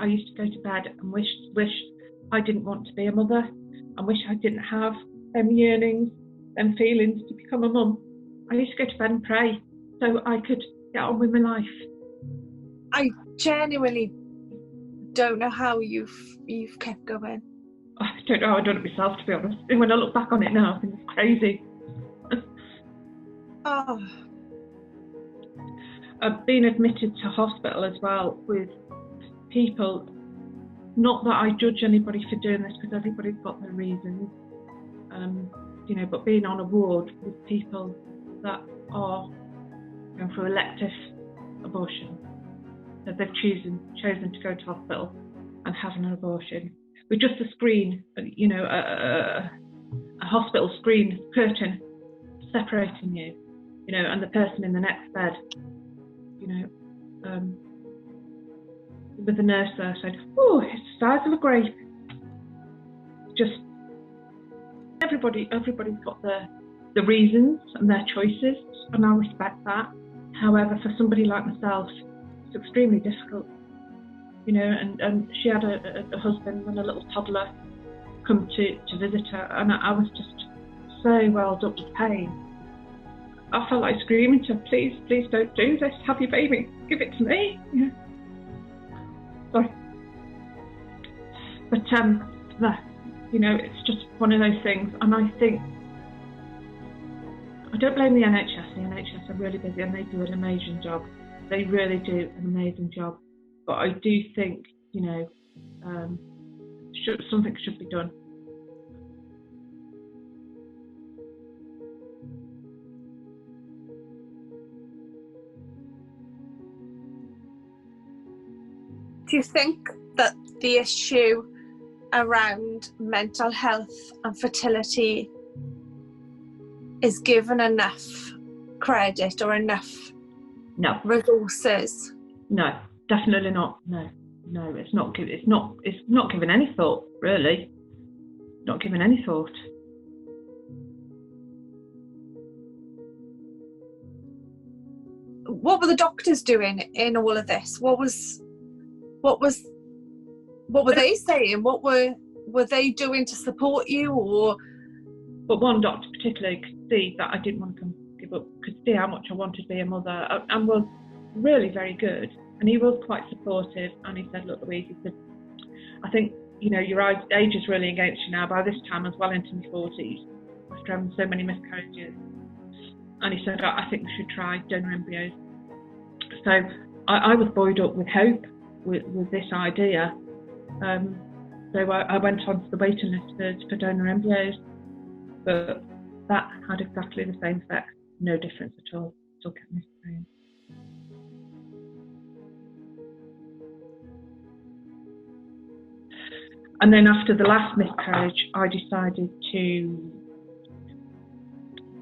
used to go to bed and wish I didn't want to be a mother, and wish I didn't have them yearnings, them feelings to become a mum. I used to go to bed and pray so I could get on with my life. I genuinely don't know how you've kept going. I don't know how I've done it myself, to be honest. And when I look back on it now, I think it's crazy. Oh. I've been admitted to hospital as well with people, not that I judge anybody for doing this because everybody's got their reasons, but being on a ward with people that are going for elective abortion, that they've chosen to go to hospital and have an abortion with just a screen, a hospital screen curtain separating you, and the person in the next bed, with the nurse there said, "Oh, it's the size of a grape." Just everybody's got the reasons and their choices, and I respect that. However, for somebody like myself, it's extremely difficult, and she had a husband and a little toddler come to visit her, and I was just so welled up with pain. I felt like screaming to her, please don't do this, have your baby, give it to me. Sorry. But it's just one of those things, and I think I don't blame the NHS. The NHS are really busy and they do an amazing job. They really do an amazing job. But I do think, something should be done. Do you think that the issue around mental health and fertility is given enough credit or enough resources? No, definitely not. No, it's not given any thought, really. Not given any thought. What were the doctors doing in all of this? What were they saying? What were they doing to support you? Or but one doctor particularly could see that I didn't want to give up, could see how much I wanted to be a mother, and was really very good, and he was quite supportive, and he said, "Look, Louise," he said, "I think your age is really against you now. By this time I was well into my 40s after having so many miscarriages," and he said, "I think we should try donor embryos." So I was buoyed up with hope with this idea. So I went onto the waiting list for donor embryos, but that had exactly the same effect, no difference at all. Still kept miscarrying. And then after the last miscarriage, I decided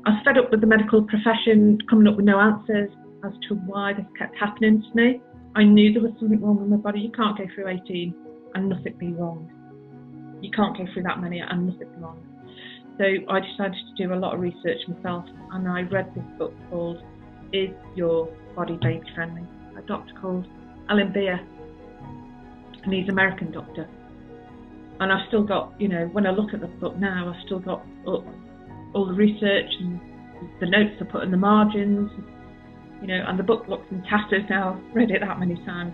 I was fed up with the medical profession coming up with no answers as to why this kept happening to me. I knew there was something wrong with my body. You can't go through 18 and nothing be wrong. You can't go through that many and nothing be wrong. So I decided to do a lot of research myself, and I read this book called Is Your Body Baby Friendly? A doctor called Alan Beer, and he's an American doctor. And I've still got, when I look at the book now, I've still got all the research and the notes I put in the margins, and the book looks in tatters now. I've read it that many times.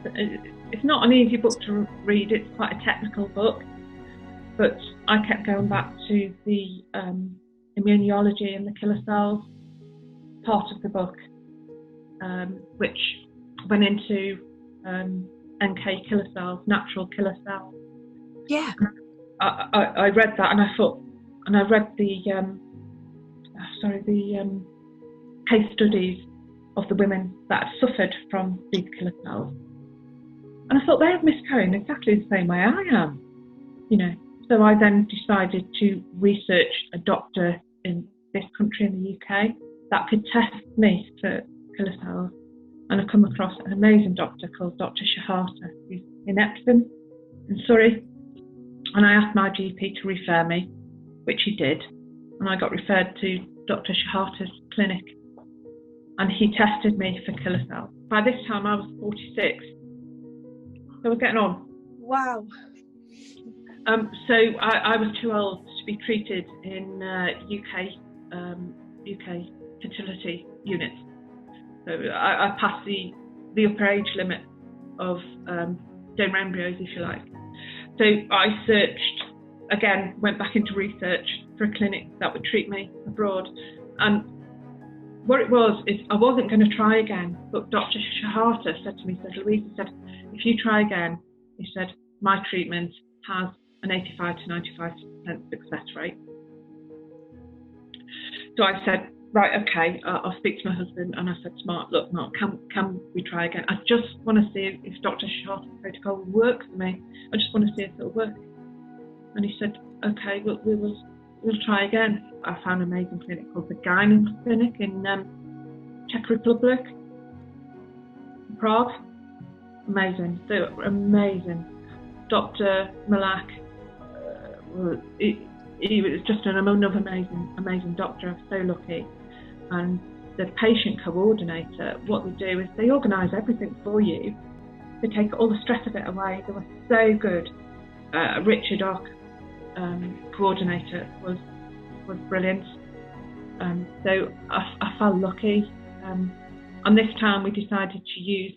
It's not an easy book to read. It's quite a technical book. But I kept going back to the immunology and the killer cells part of the book, which went into NK killer cells, natural killer cells. Yeah. I read that, and I thought, and I read the case studies of the women that had suffered from these killer cells, and I thought they're miscarrying exactly the same way I am, So I then decided to research a doctor in this country, in the UK, that could test me for killer cells, and I come across an amazing doctor called Dr. Shahata, who's in Epsom, in Surrey. And I asked my GP to refer me, which he did, and I got referred to Dr. Shahata's clinic, and he tested me for killer cells. By this time I was 46, so we're getting on. Wow. So I was too old to be treated in UK fertility units. So I passed the upper age limit of donor embryos, if you like. So I searched, again, went back into research for a clinic that would treat me abroad. And what it was is I wasn't going to try again, but Dr. Shahata said to me, Louise, he said, if you try again, he said, my treatment has an 85 to 95% success rate. So I said, right, okay, I'll speak to my husband. And I said to Mark, look, Mark, can we try again? I just want to see if Dr. Shahata's protocol will work for me. I just want to see if it'll work. And he said, okay, we'll try again. I found an amazing clinic called the Gynae Clinic in Czech Republic, Prague. Amazing. They were amazing. Dr. Malak, he was just another amazing doctor. I was so lucky. And the patient coordinator, what they do is they organise everything for you. They take all the stress of it away. They were so good. Richard, our coordinator, was brilliant. So I felt lucky. And this time we decided to use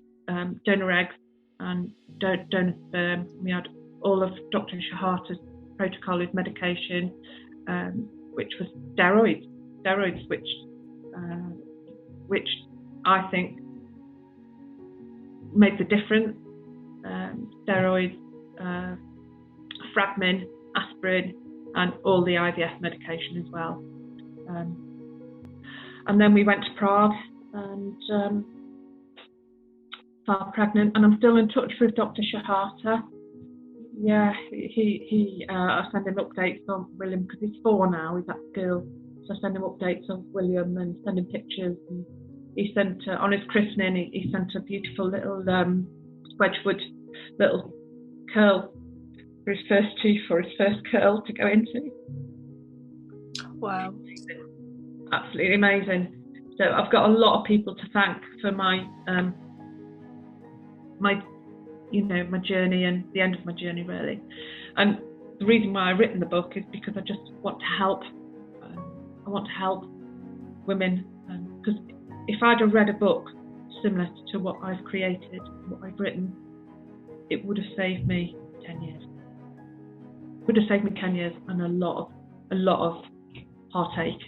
donor eggs and donor sperm. We had all of Dr. Shahata's protocol with medication, which was steroids, which I think made the difference. Steroids, Fragmin, aspirin, and all the IVF medication as well. And then we went to Prague and fell pregnant, and I'm still in touch with Dr. Shahata. Yeah, I send him updates on William because he's 4 now, he's at school. So I send him updates on William and send him pictures. And he sent, on his christening, he sent a beautiful little Wedgwood little curl for his first tooth, for his first curl to go into. Wow. Absolutely amazing. So I've got a lot of people to thank for my journey and the end of my journey, really. And the reason why I've written the book is because I just want to help. I want to help women, because if I'd have read a book similar to what I've created, what I've written, it would have saved me 10 years. It would have saved me 10 years and a lot of heartache